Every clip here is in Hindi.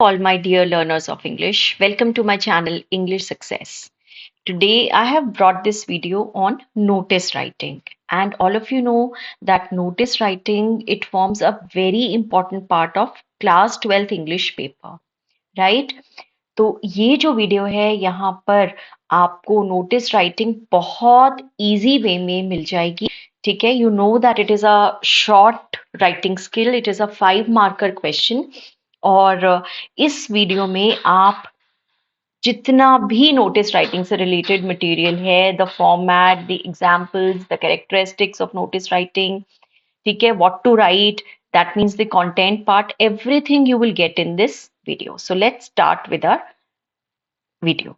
All my dear learners of English, welcome to my channel English Success. Today I have brought this video on notice writing, and all of you know that notice writing it forms a very important part of class 12th English paper, right? तो ये जो वीडियो है यहाँ पर आपको नोटिस राइटिंग बहुत इजी वे में मिल जाएगी. ठीक है, you know that it is a short writing skill, it is a 5 marker question. और इस वीडियो में आप जितना भी नोटिस राइटिंग से रिलेटेड मटेरियल है, the format, the examples, the characteristics of notice writing, ठीक है, what to write, that means the content part, everything you will get in this video. So let's start with our video.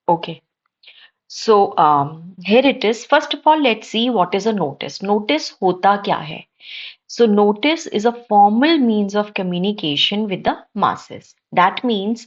Okay. So here it is. First of all, let's see what is a notice. Notice होता क्या है? So notice is a formal means of communication with the masses. That means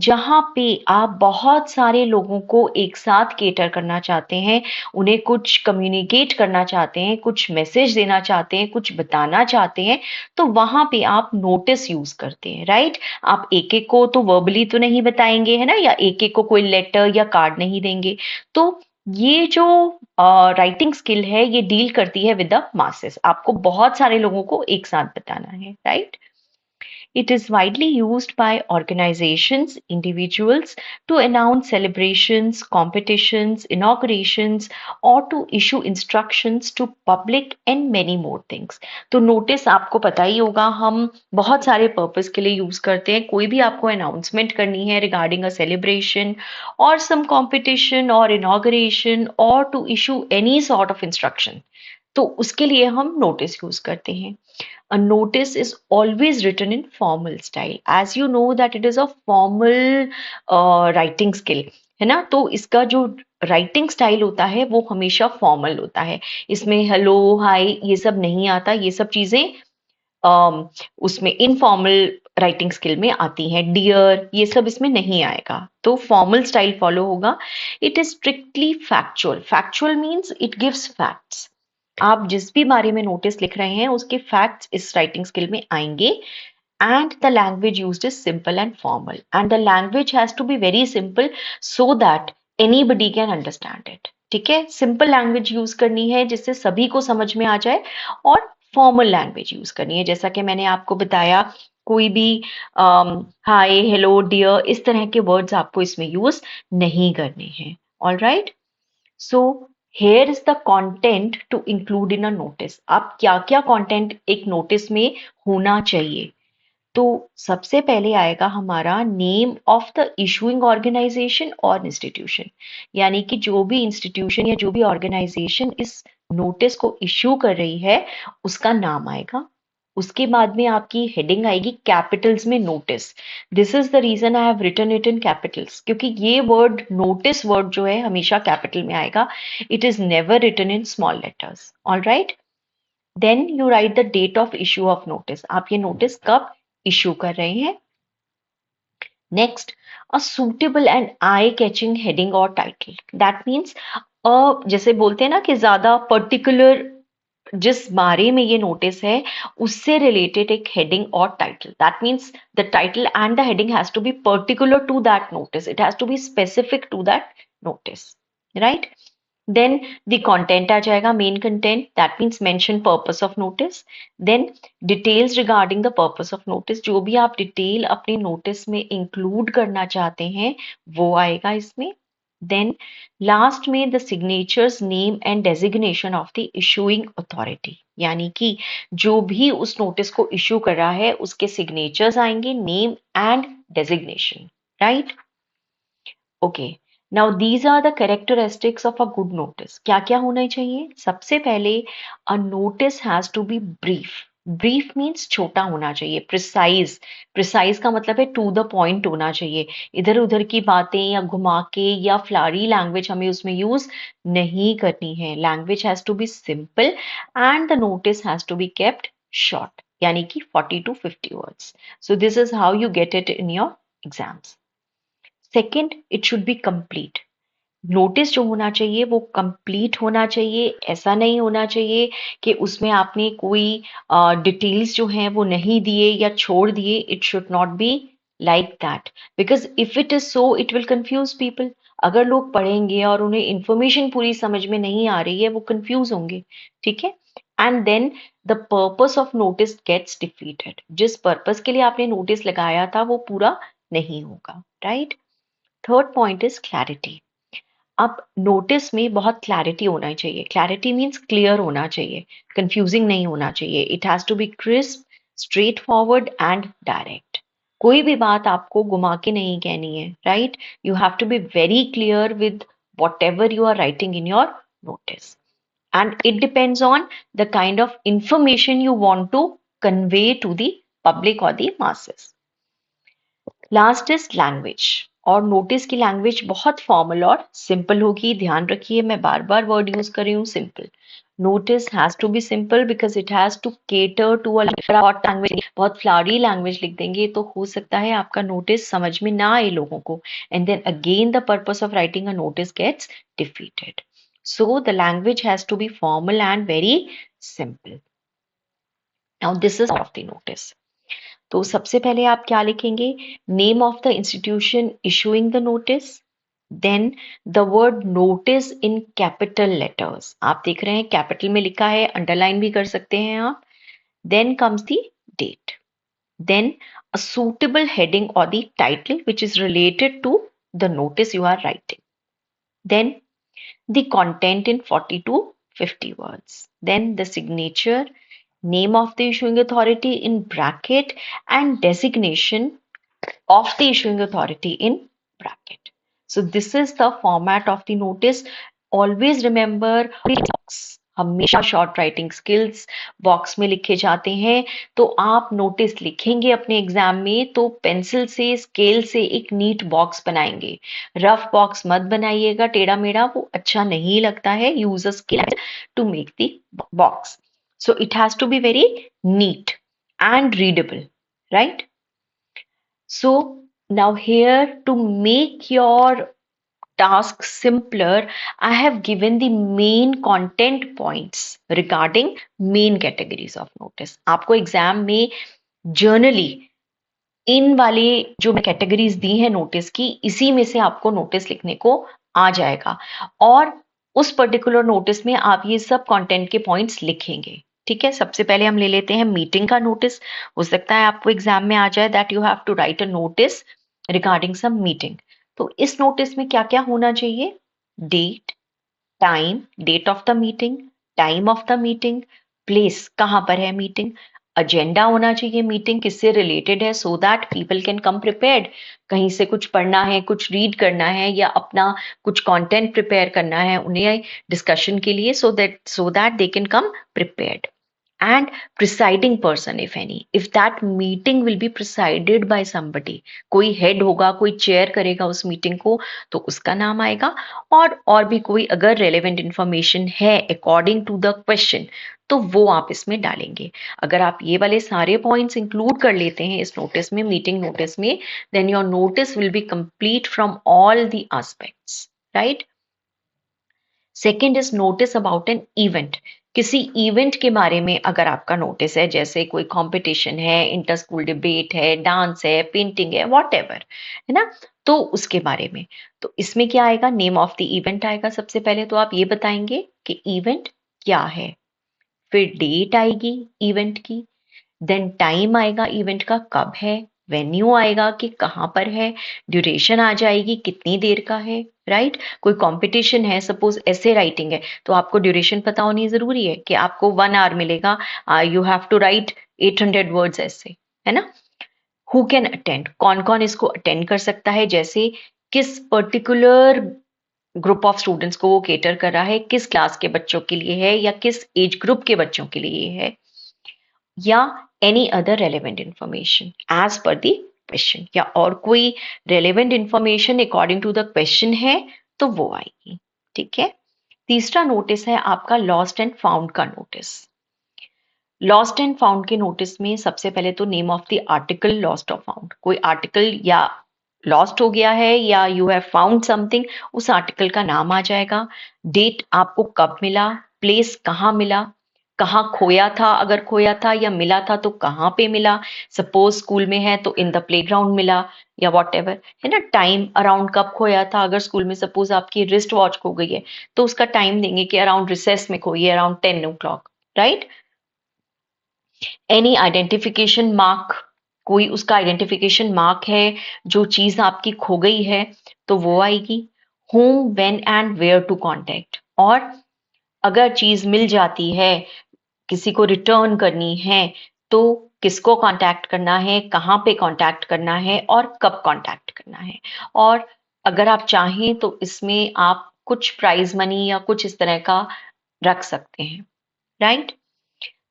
जहाँ पे आप बहुत सारे लोगों को एक साथ केटर करना चाहते हैं, उन्हें कुछ कम्युनिकेट करना चाहते हैं, कुछ मैसेज देना चाहते हैं, कुछ बताना चाहते हैं, तो वहां पे आप नोटिस यूज करते हैं, राइट? आप एक एक को तो वर्बली तो नहीं बताएंगे, है ना, या एक एक को कोई लेटर या कार्ड नहीं देंगे. तो ये जो राइटिंग स्किल है ये डील करती है विद द मासेस. आपको बहुत सारे लोगों को एक साथ बताना है, right? It is widely used by organizations, individuals to announce celebrations, competitions, inaugurations, or to issue instructions to public and many more things. तो नोटिस आपको पता ही होगा हम बहुत सारे पर्पस के लिए यूज करते हैं. कोई भी आपको अनाउंसमेंट करनी है रिगार्डिंग अ सेलिब्रेशन और सम कॉम्पिटिशन और इनॉग्रेशन और to issue any sort of instruction, तो उसके लिए हम नोटिस यूज करते हैं. A notice is always written in formal style. As you know that it is a formal writing skill, है ना? तो इसका जो राइटिंग स्टाइल होता है वो हमेशा फॉर्मल होता है. इसमें हेलो, हाय ये सब नहीं आता. ये सब चीजें उसमें इनफॉर्मल राइटिंग स्किल में आती हैं. डियर ये सब इसमें नहीं आएगा. तो फॉर्मल स्टाइल फॉलो होगा. It is strictly factual. Factual means it gives facts. आप जिस भी बारे में नोटिस लिख रहे हैं उसके फैक्ट्स इस राइटिंग स्किल में आएंगे. And the language used is simple and formal, and the language has to be very simple so that anybody can understand it. ठीक है, सिंपल लैंग्वेज यूज करनी है जिससे सभी को समझ में आ जाए, और फॉर्मल लैंग्वेज यूज करनी है. जैसा कि मैंने आपको बताया, कोई भी हाय, हेलो, डियर इस तरह के वर्ड्स आपको इसमें यूज नहीं करने हैं. All right. So here is the content to include in a notice. आप क्या क्या content एक notice में होना चाहिए? तो सबसे पहले आएगा हमारा name of the issuing organisation और इंस्टीट्यूशन. यानी कि जो भी इंस्टीट्यूशन या जो भी ऑर्गेनाइजेशन इस नोटिस को इशू कर रही है उसका नाम आएगा. उसके बाद में आपकी हेडिंग आएगी कैपिटल्स में notice. This is the reason I have written it in capitals, क्योंकि ये वर्ड नोटिस वर्ड जो है हमेशा कैपिटल में आएगा. It is never written in small letters. All right. Then you write the date of issue of notice. आप ये नोटिस कब इशू कर रहे हैं. Next, a suitable and eye catching heading और टाइटल. दैट मीन्स जैसे बोलते हैं ना कि ज्यादा पर्टिकुलर जिस बारे में ये नोटिस है उससे रिलेटेड एक हेडिंग और title. That means the title and the heading has to be particular to that notice. It has to be specific to that notice, right? Then the content आ जाएगा, main content. That means mention purpose of notice. Then details regarding the purpose of notice. जो भी आप डिटेल अपने नोटिस में इंक्लूड करना चाहते हैं वो आएगा इसमें. देन लास्ट में the signatures, name and designation of the issuing authority. यानी कि जो भी उस नोटिस को इशू कर रहा है उसके सिग्नेचर्स आएंगे, name and designation, right? Okay. Now these are the characteristics of a good notice. क्या क्या होना चाहिए? सबसे पहले, a notice has to be brief. Brief means छोटा होना चाहिए. प्रिसाइज. प्रिसाइज का मतलब है टू द पॉइंट होना चाहिए. इधर उधर की बातें या घुमा के या फ्लारी लैंग्वेज हमें उसमें यूज नहीं करनी है. Language has to be simple and the notice has to be kept short, यानी कि 40 to 50 words. So this is how you get it in your exams. Second, it should be complete. Notice जो होना चाहिए वो कंप्लीट होना चाहिए, ऐसा नहीं होना चाहिए कि उसमें आपने कोई डिटेल्स जो हैं वो नहीं दिए या छोड़ दिए. It should not be like that, because if it is so it will confuse people. अगर लोग पढ़ेंगे और उन्हें इंफॉर्मेशन पूरी समझ में नहीं आ रही है, वो कंफ्यूज होंगे. ठीक है. And then the purpose of notice gets defeated. जिस पर्पस के लिए आपने नोटिस लगाया था वो पूरा नहीं होगा. Right. Third point is clarity. अब नोटिस में बहुत क्लैरिटी होना चाहिए. क्लैरिटी मीन्स क्लियर होना चाहिए, कंफ्यूजिंग नहीं होना चाहिए. It has to be crisp, straight forward and direct. कोई भी बात आपको घुमा के नहीं कहनी है. Right. You have to be very clear with whatever you are writing in your notice, and it depends on the kind of information you want to convey to the public or the masses. Last is language. और नोटिस की लैंग्वेज बहुत फॉर्मल और सिंपल होगी. ध्यान रखिए, मैं बार बार वर्ड यूज कर रही हूँ simple. Notice has to be simple because it has to cater to a language. बहुत फ्लारी लैंग्वेज लिख देंगे तो हो सकता है आपका नोटिस समझ में ना आए लोगों को, and then again the purpose of writing a notice gets defeated. So the language has to be formal and very simple. Now this is of the notice. तो सबसे पहले आप क्या लिखेंगे? Name of the institution issuing the notice, then the word notice in capital letters. आप देख रहे हैं कैपिटल में लिखा है, अंडरलाइन भी कर सकते हैं आप. Then comes the date, then a suitable heading or the title which is related to the notice you are writing, then the content in 40 to 50 words, then the signature, name of the issuing authority in bracket, and designation of the issuing authority in bracket. So this is the format of the notice. Always remember box. हमेशा शॉर्ट राइटिंग स्किल्स बॉक्स में लिखे जाते हैं. तो आप नोटिस लिखेंगे अपने एग्जाम में तो पेंसिल से स्केल से एक नीट बॉक्स बनाएंगे. रफ बॉक्स मत बनाइएगा, टेढ़ा मेढ़ा, वो अच्छा नहीं लगता है. Use a scale to make the box. So it has to be very neat and readable, right? So now here to make your task simpler, I have given the main content points regarding main categories of notice. आपको एग्जाम में जर्नली इन वाले जो मैं कैटेगरीज दी हैं नोटिस की, इसी में से आपको नोटिस लिखने को आ जाएगा. और उस पर्टिकुलर नोटिस में आप ये सब कंटेंट के पॉइंट्स लिखेंगे. ठीक है. सबसे पहले हम ले लेते हैं मीटिंग का नोटिस. हो सकता है आपको एग्जाम में आ जाए that you have to write a notice regarding some meeting. तो इस नोटिस में क्या क्या होना चाहिए? Date, time, date of the meeting, time of the meeting, place कहाँ पर है मीटिंग, एजेंडा होना चाहिए मीटिंग किससे रिलेटेड है, so that people can come prepared. कहीं से कुछ पढ़ना है, कुछ रीड करना है, या अपना कुछ कंटेंट प्रिपेयर करना है उन्हें डिस्कशन के लिए, so that they can come prepared. And presiding person, if any, if that meeting will be presided by somebody, कोई हेड होगा, कोई चेयर करेगा उस मीटिंग को, तो उसका नाम आएगा. और भी कोई अगर रेलेवेंट इंफॉर्मेशन है अकॉर्डिंग टू द क्वेश्चन, तो वो आप इसमें डालेंगे. अगर आप ये वाले सारे पॉइंट्स इंक्लूड कर लेते हैं इस नोटिस में, मीटिंग नोटिस में, then your notice will be complete from all the aspects. Right. Second is notice about an event. किसी इवेंट के बारे में अगर आपका नोटिस है, जैसे कोई कंपटीशन है, इंटर स्कूल डिबेट है, डांस है, पेंटिंग है, वॉट एवर, है ना, तो उसके बारे में. तो इसमें क्या आएगा? नेम ऑफ द इवेंट आएगा. सबसे पहले तो आप ये बताएंगे कि इवेंट क्या है, फिर डेट आएगी इवेंट की, देन टाइम आएगा इवेंट का कब है, वेन्यू आएगा कि कहाँ पर है, ड्यूरेशन आ जाएगी कितनी देर का है. राइट. कोई कंपटीशन है, सपोज ऐसे राइटिंग है, तो आपको ड्यूरेशन पता होनी जरूरी है कि आपको 1 hour मिलेगा. You have to write 800 words ऐसे, है ना. हु कैन अटेंड, कौन कौन इसको अटेंड कर सकता है, जैसे किस पर्टिकुलर ग्रुप ऑफ स्टूडेंट्स को वो केटर कर रहा है, किस क्लास के बच्चों के लिए है, या किस एज ग्रुप के बच्चों के लिए है, या any other relevant information as per the question, या और कोई relevant information according to the question है तो वो आएगी. ठीक है. तीसरा नोटिस है आपका लॉस्ट एंड फाउंड का नोटिस. लॉस्ट एंड फाउंड के नोटिस में सबसे पहले तो name of the article lost और फाउंड. कोई आर्टिकल या लॉस्ट हो गया है या यू हैव फाउंड समथिंग, उस आर्टिकल का नाम आ जाएगा, डेट आपको कब मिला, प्लेस कहाँ मिला, कहाँ खोया था, अगर खोया था या मिला था तो कहाँ पे मिला, सपोज स्कूल में है तो इन द प्लेग्राउंड मिला या वॉट एवर, है ना, टाइम अराउंड कब खोया था, अगर स्कूल में सपोज आपकी रिस्ट वॉच खो गई है तो उसका टाइम देंगे कि अराउंड रिसेस में खोई है, around 10 o'clock, right. Any identification mark, कोई उसका आइडेंटिफिकेशन मार्क है, जो चीज आपकी खो गई है तो वो आएगी। whom when and where to contact, और अगर चीज मिल जाती है, किसी को रिटर्न करनी है तो किसको कांटेक्ट करना है, कहाँ पे कांटेक्ट करना है और कब कांटेक्ट करना है। और अगर आप चाहें तो इसमें आप कुछ प्राइज मनी या कुछ इस तरह का रख सकते हैं, राइट।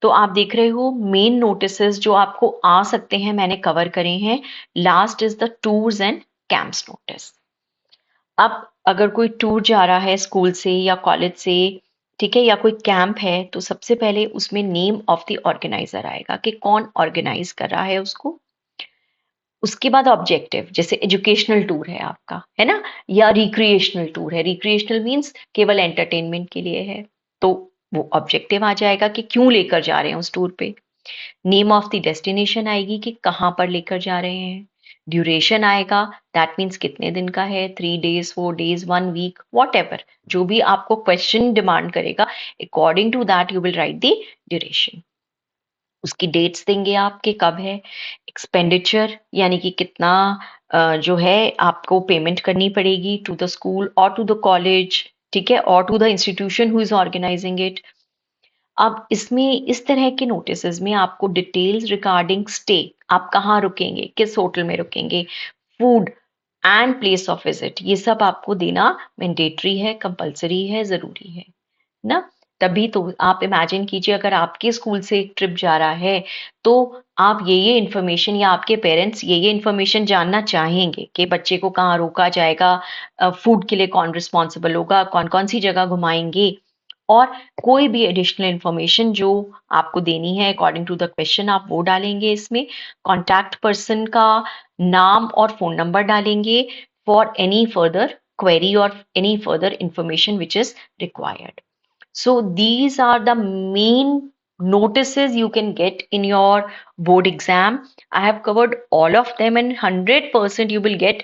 तो आप देख रहे हो मेन नोटिसेस जो आपको आ सकते हैं मैंने कवर करे हैं। Last is the tours and camps notice. अब अगर कोई टूर जा रहा है स्कूल से या कॉलेज से, ठीक है, या कोई कैंप है, तो सबसे पहले उसमें नेम ऑफ द ऑर्गेनाइजर आएगा कि कौन ऑर्गेनाइज कर रहा है उसको। उसके बाद ऑब्जेक्टिव, जैसे एजुकेशनल टूर है आपका, है ना, या रिक्रिएशनल टूर है, रिक्रिएशनल मीन्स केवल एंटरटेनमेंट के लिए है, तो वो ऑब्जेक्टिव आ जाएगा कि क्यों लेकर जा रहे हैं उस टूर पे। नेम ऑफ द डेस्टिनेशन आएगी कि कहाँ पर लेकर जा रहे हैं। ड्यूरेशन आएगा, दैट मीन्स कितने दिन का है, 3 days, 4 days, 1 week, whatever, जो भी आपको क्वेश्चन डिमांड करेगा, according to that you will write the duration. उसकी डेट्स देंगे आपके कब है। एक्सपेंडिचर यानी कि कितना जो है आपको पेमेंट करनी पड़ेगी टू द स्कूल और टू द कॉलेज, ठीक है, और to the institution who is organising it. अब इसमें इस तरह के नोटिसेस में आपको डिटेल्स रिगार्डिंग स्टे, आप कहाँ रुकेंगे, किस होटल में रुकेंगे, food and place of visit, ये सब आपको देना मैंडेटरी है, कंपलसरी है, जरूरी है ना। तभी तो आप इमेजिन कीजिए अगर आपके स्कूल से एक ट्रिप जा रहा है तो आप ये इन्फॉर्मेशन या आपके पेरेंट्स ये इन्फॉर्मेशन जानना चाहेंगे कि बच्चे को कहाँ रोका जाएगा, फूड के लिए कौन रिस्पॉन्सिबल होगा, कौन कौन सी जगह घुमाएंगे, और कोई भी एडिशनल इंफॉर्मेशन जो आपको देनी है अकॉर्डिंग टू द क्वेश्चन आप वो डालेंगे इसमें। कॉन्टैक्ट पर्सन का नाम और फोन नंबर डालेंगे for any further query or any further information which is required. So these are the main notices you can get in your board exam. I have covered all of them and 100% you will get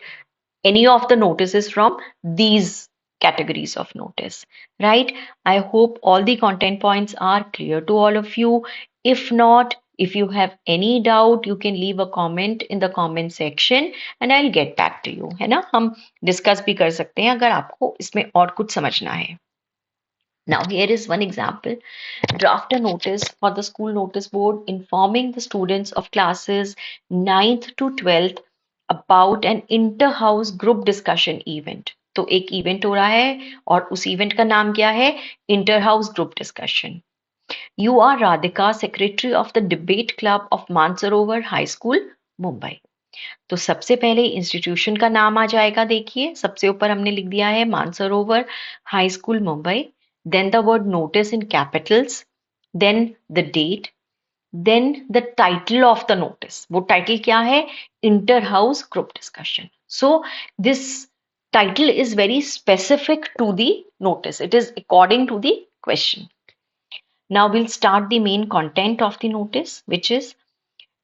any of the notices from these categories of notice, right? I hope all the content points are clear to all of you. If not, if you have any doubt, you can leave a comment in the comment section and I'll get back to you, है ना, हम डिस्कस भी कर सकते हैं अगर आपको इसमें और कुछ समझना है। Now, here is one example. Draft a notice for the school notice board informing the students of classes 9th to 12th about an inter-house group discussion event. तो एक इवेंट हो रहा है और उस इवेंट का नाम क्या है, inter house group discussion. You are Radhika, secretary of the debate club of Mansarovar high school Mumbai. तो सबसे पहले इंस्टीट्यूशन का नाम आ जाएगा, देखिए सबसे ऊपर हमने लिख दिया है Mansarovar high school Mumbai, then the word notice in capitals, then the date, then the title of the notice. वो टाइटल क्या है, inter house group discussion. So this title is very specific to the notice, it is according to the question. Now we'll start the main content of the notice, which is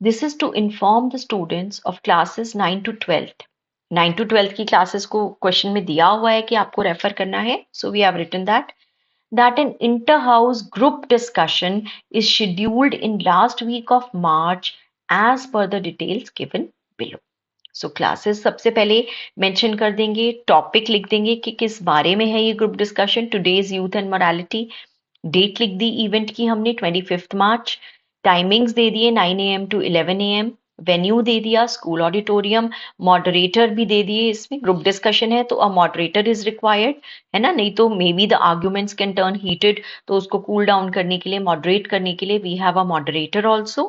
this is to inform the students of classes 9 to 12th. 9 to 12th की classes को question में दिया हुआ है कि आपको refer करना है, so we have written that an inter-house group discussion is scheduled in last week of March as per the details given below. So classes सबसे पहले mention कर देंगे, topic लिख देंगे कि किस बारे में है ये group discussion, today's youth and morality, date लिख दी इवेंट की हमने 25 मार्च, टाइमिंग्स दे दिए 9 AM to 11 AM, वेन्यू दे दिया स्कूल ऑडिटोरियम, मॉडरेटर भी दे दिए, इसमें ग्रुप डिस्कशन है तो अ मॉडरेटर इज रिक्वायर्ड, है ना, नहीं तो may be the arguments can turn heated, तो उसको कूल डाउन करने के लिए, मॉडरेट करने के लिए we have a moderator also.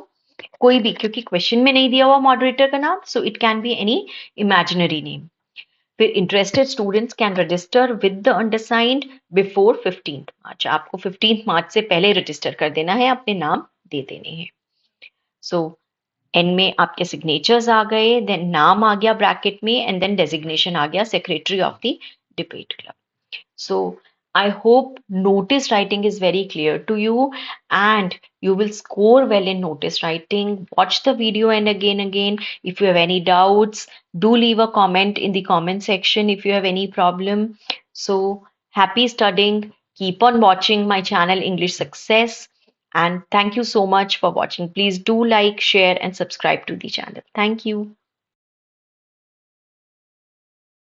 कोई भी, क्योंकि क्वेश्चन में नहीं दिया हुआ मॉडरेटर का नाम, so it can be any imaginary name. फिर interested students can register with the undersigned before 15th March, आपको 15th मार्च से पहले रजिस्टर कर देना है, अपने नाम दे देने हैं। सो एन में आपके सिग्नेचर्स आ गए, देन नाम आ गया ब्रैकेट में, एंड देन डेजिग्नेशन आ गया secretary of the debate club. So I hope notice writing is very clear to you and you will score well in notice writing. Watch the video and again. If you have any doubts, do leave a comment in the comment section if you have any problem. So happy studying. Keep on watching my channel English Success. And thank you so much for watching. Please do like, share, and subscribe to the channel. Thank you.